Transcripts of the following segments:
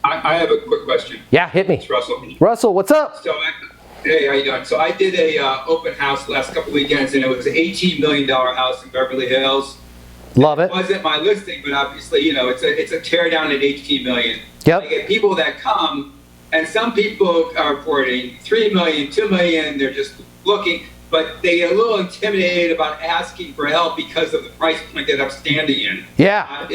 I have a quick question. Yeah, hit me. It's Russell. Russell, what's up? Hey, how you doing? So I did a open house last couple weekends, and it was an $18 million house in Beverly Hills. Love it. It wasn't my listing, but obviously, it's a tear down at $18 million. Yep. I get people that come, and some people are reporting $3 million, $2 million. They're just looking, but they get a little intimidated about asking for help because of the price point that I'm standing in. Yeah.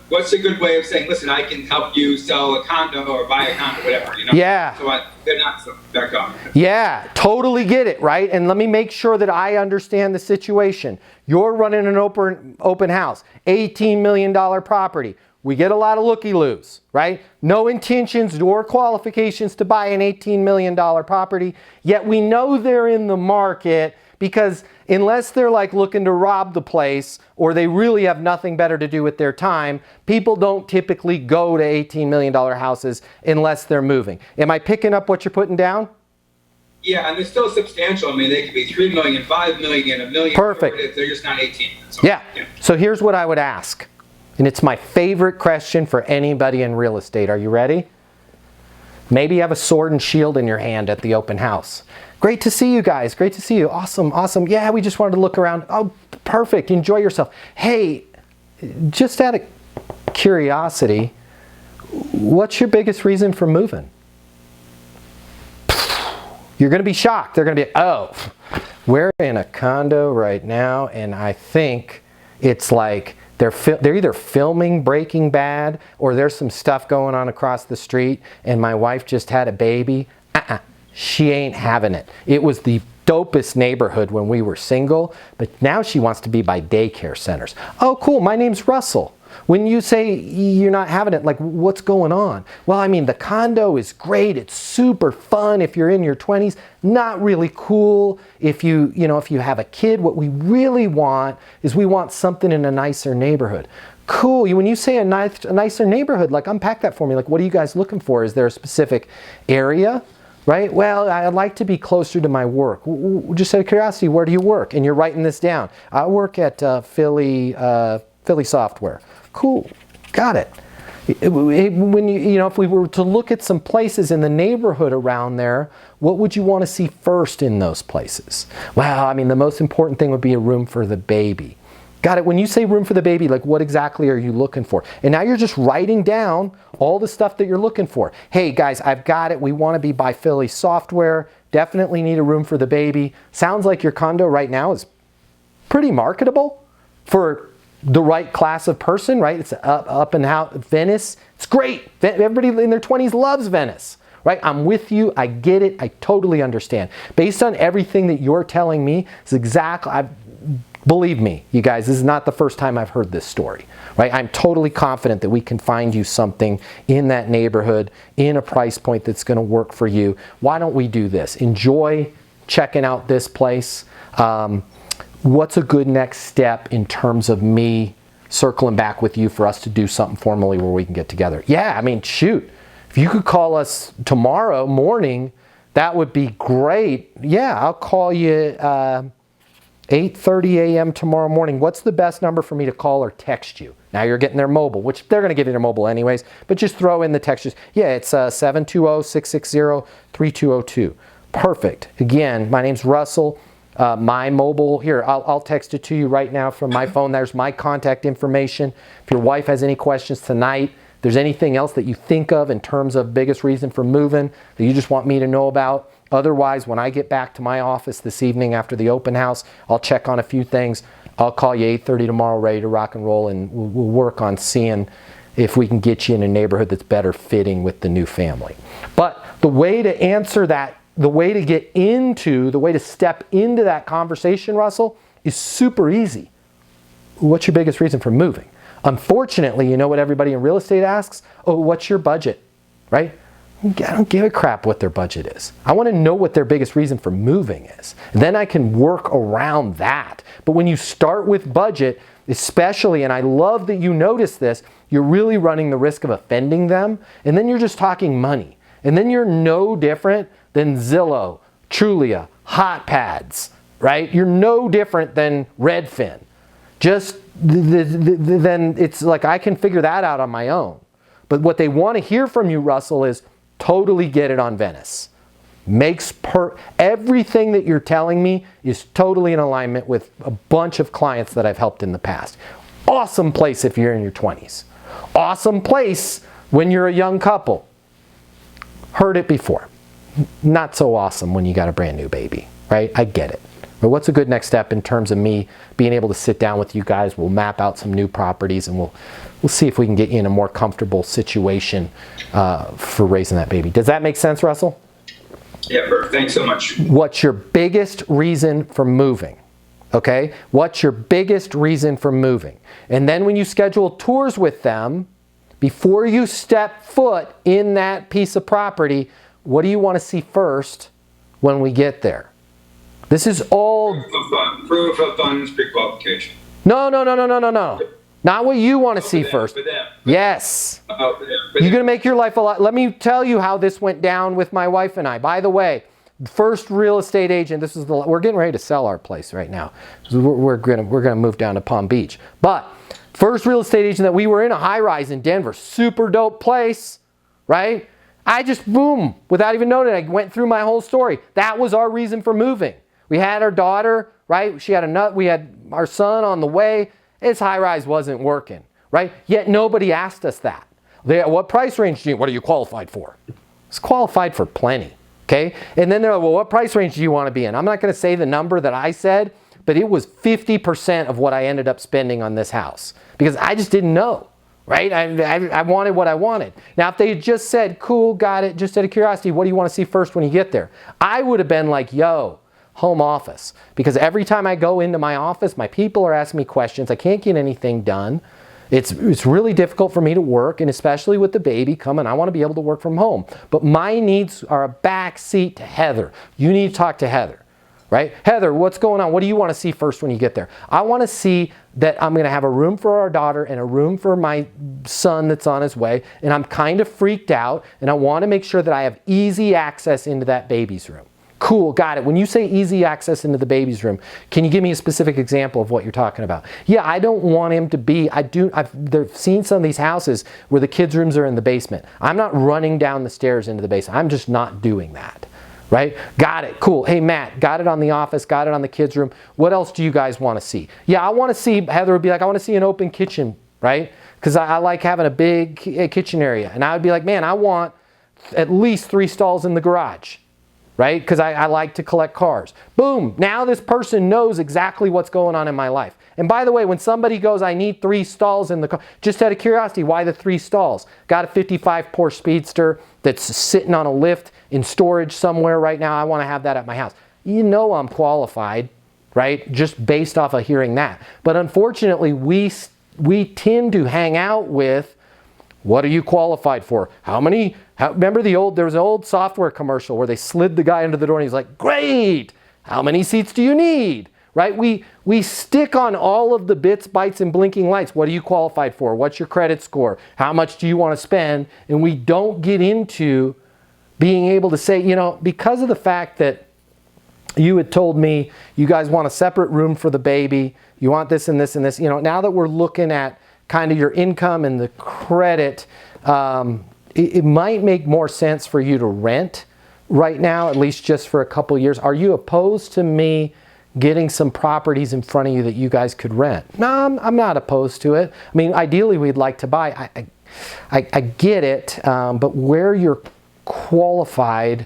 What's a good way of saying, listen, I can help you sell a condo or buy a condo, whatever, Yeah. So they're not back on. Yeah, totally get it, right? And let me make sure that I understand the situation. You're running an open house, $18 million property. We get a lot of looky-loos, right? No intentions or qualifications to buy an $18 million property, yet we know they're in the market because unless they're like looking to rob the place or they really have nothing better to do with their time, people don't typically go to $18 million houses unless they're moving. Am I picking up what you're putting down? Yeah, and they're still substantial. I mean, they could be $3 million, $5 million, $1 million. Perfect. They're just not 18. So, yeah. So here's what I would ask. And it's my favorite question for anybody in real estate. Are you ready? Maybe you have a sword and shield in your hand at the open house. Great to see you guys. Great to see you. Awesome, awesome. Yeah, we just wanted to look around. Oh, perfect. Enjoy yourself. Hey, just out of curiosity, what's your biggest reason for moving? You're going to be shocked. They're going to be, oh, we're in a condo right now, and I think it's like they're either filming Breaking Bad or there's some stuff going on across the street, and my wife just had a baby. She ain't having it. It was the dopest neighborhood when we were single, but now she wants to be by daycare centers. Oh, cool. My name's Russell. When you say you're not having it, like, what's going on? Well, I mean, the condo is great. It's super fun if you're in your 20s. Not really cool if you have a kid. What we really want is we want something in a nicer neighborhood. Cool. When you say a nicer neighborhood, like, unpack that for me. Like, what are you guys looking for? Is there a specific area? Right? Well, I'd like to be closer to my work. Just out of curiosity, where do you work? And you're writing this down. I work at Philly Software. Cool. Got it. When if we were to look at some places in the neighborhood around there, what would you want to see first in those places? Well, I mean, the most important thing would be a room for the baby. Got it. When you say room for the baby, like, what exactly are you looking for? And now you're just writing down all the stuff that you're looking for. Hey guys, I've got it. We want to be by Philly Software. Definitely need a room for the baby. Sounds like your condo right now is pretty marketable for the right class of person, right? It's up and out Venice. It's great. Everybody in their 20s loves Venice, right? I'm with you. I get it. I totally understand. Based on everything that you're telling me, it's exactly, believe me, you guys, this is not the first time I've heard this story, right? I'm totally confident that we can find you something in that neighborhood, in a price point that's going to work for you. Why don't we do this? Enjoy checking out this place. What's a good next step in terms of me circling back with you for us to do something formally where we can get together? Yeah, I mean, shoot. If you could call us tomorrow morning, that would be great. Yeah, I'll call you 8:30 a.m. tomorrow morning. What's the best number for me to call or text you? Now you're getting their mobile, which they're going to give you their mobile anyways, but just throw in the text. Yeah, it's 720-660-3202. Perfect. Again, my name's Russell. My mobile, here, I'll text it to you right now from my phone. There's my contact information. If your wife has any questions tonight, if there's anything else that you think of in terms of biggest reason for moving that you just want me to know about. Otherwise, when I get back to my office this evening after the open house, I'll check on a few things. I'll call you 8:30 tomorrow, ready to rock and roll, and we'll work on seeing if we can get you in a neighborhood that's better fitting with the new family. But the way to answer that, the way to step into that conversation, Russell, is super easy. What's your biggest reason for moving? Unfortunately, you know what everybody in real estate asks? Oh, what's your budget, right? I don't give a crap what their budget is. I want to know what their biggest reason for moving is. Then I can work around that. But when you start with budget, especially, and I love that you notice this, you're really running the risk of offending them, and then you're just talking money. And then you're no different than Zillow, Trulia, Hot Pads, right? You're no different than Redfin. Just then it's like I can figure that out on my own. But what they want to hear from you, Russell, is totally get it on Venice. Everything that you're telling me is totally in alignment with a bunch of clients that I've helped in the past. Awesome place if you're in your 20s. Awesome place when you're a young couple. Heard it before. Not so awesome when you got a brand new baby, right? I get it. But what's a good next step in terms of me being able to sit down with you guys? We'll map out some new properties and we'll see if we can get you in a more comfortable situation for raising that baby. Does that make sense, Russell? Yeah, perfect. Thanks so much. What's your biggest reason for moving? Okay? What's your biggest reason for moving? And then when you schedule tours with them, before you step foot in that piece of property, what do you want to see first when we get there? This is all... Proof of funds pre-qualification. No. Not what you want to see first. Yes. You're going to make your life a lot... Let me tell you how this went down with my wife and I. By the way, first real estate agent, we're getting ready to sell our place right now. We're going to move down to Palm Beach. But first real estate agent that we were in a high-rise in Denver, super dope place, right? I just, boom, without even knowing it, I went through my whole story. That was our reason for moving. We had our daughter, right? We had our son on the way. His high-rise wasn't working, right? Yet nobody asked us that. What price range what are you qualified for? It's qualified for plenty, okay? And then they're like, well, what price range do you want to be in? I'm not going to say the number that I said, but it was 50% of what I ended up spending on this house because I just didn't know, right? I wanted what I wanted. Now, if they had just said, cool, got it, just out of curiosity, what do you want to see first when you get there? I would have been like, yo, home office. Because every time I go into my office, my people are asking me questions. I can't get anything done. It's really difficult for me to work, and especially with the baby coming, I want to be able to work from home. But my needs are a back seat to Heather. You need to talk to Heather, right? Heather, what's going on? What do you want to see first when you get there? I want to see that I'm going to have a room for our daughter and a room for my son that's on his way, and I'm kind of freaked out, and I want to make sure that I have easy access into that baby's room. Cool, got it. When you say easy access into the baby's room, can you give me a specific example of what you're talking about? Yeah, I don't want him to be, I've seen some of these houses where the kids' rooms are in the basement. I'm not running down the stairs into the basement. I'm just not doing that, right? Got it, cool. Hey, Matt, got it on the office, got it on the kids' room. What else do you guys want to see? Yeah, I want to see, Heather would be like, I want to see an open kitchen, right? Because I like having a big kitchen area. And I would be like, man, I want at least 3 stalls in the garage. Right? Because I like to collect cars. Boom! Now this person knows exactly what's going on in my life. And by the way, when somebody goes, I need 3 stalls in the car, just out of curiosity, why the 3 stalls? Got a 55 Porsche Speedster that's sitting on a lift in storage somewhere right now. I want to have that at my house. You know I'm qualified, right? Just based off of hearing that. But unfortunately, we tend to hang out with, what are you qualified for? Remember there was an old software commercial where they slid the guy into the door and he's like, great, how many seats do you need? Right? We stick on all of the bits, bytes, and blinking lights. What are you qualified for? What's your credit score? How much do you want to spend? And we don't get into being able to say, because of the fact that you had told me you guys want a separate room for the baby, you want this and this and this, now that we're looking at kind of your income and the credit, it might make more sense for you to rent right now, at least just for a couple years. Are you opposed to me getting some properties in front of you that you guys could rent? No, I'm not opposed to it. I mean, ideally we'd like to buy. I get it, but where you're qualified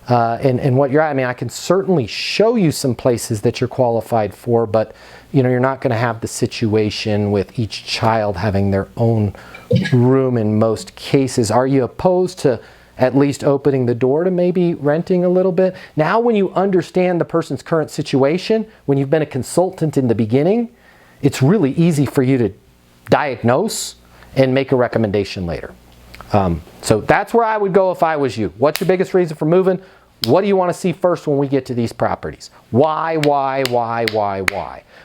and what you're at, I mean, I can certainly show you some places that you're qualified for, but you're not going to have the situation with each child having their own room in most cases. Are you opposed to at least opening the door to maybe renting a little bit? Now, when you understand the person's current situation, when you've been a consultant in the beginning, it's really easy for you to diagnose and make a recommendation later. So that's where I would go if I was you. What's your biggest reason for moving? What do you want to see first when we get to these properties? Why?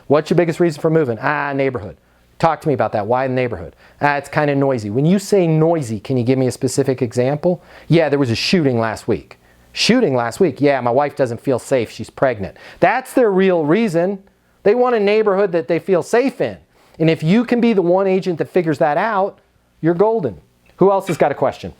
What's your biggest reason for moving? Neighborhood. Talk to me about that. Why the neighborhood? It's kind of noisy. When you say noisy, can you give me a specific example? Yeah, there was a shooting last week. Yeah, my wife doesn't feel safe. She's pregnant. That's their real reason. They want a neighborhood that they feel safe in. And if you can be the one agent that figures that out, you're golden. Who else has got a question?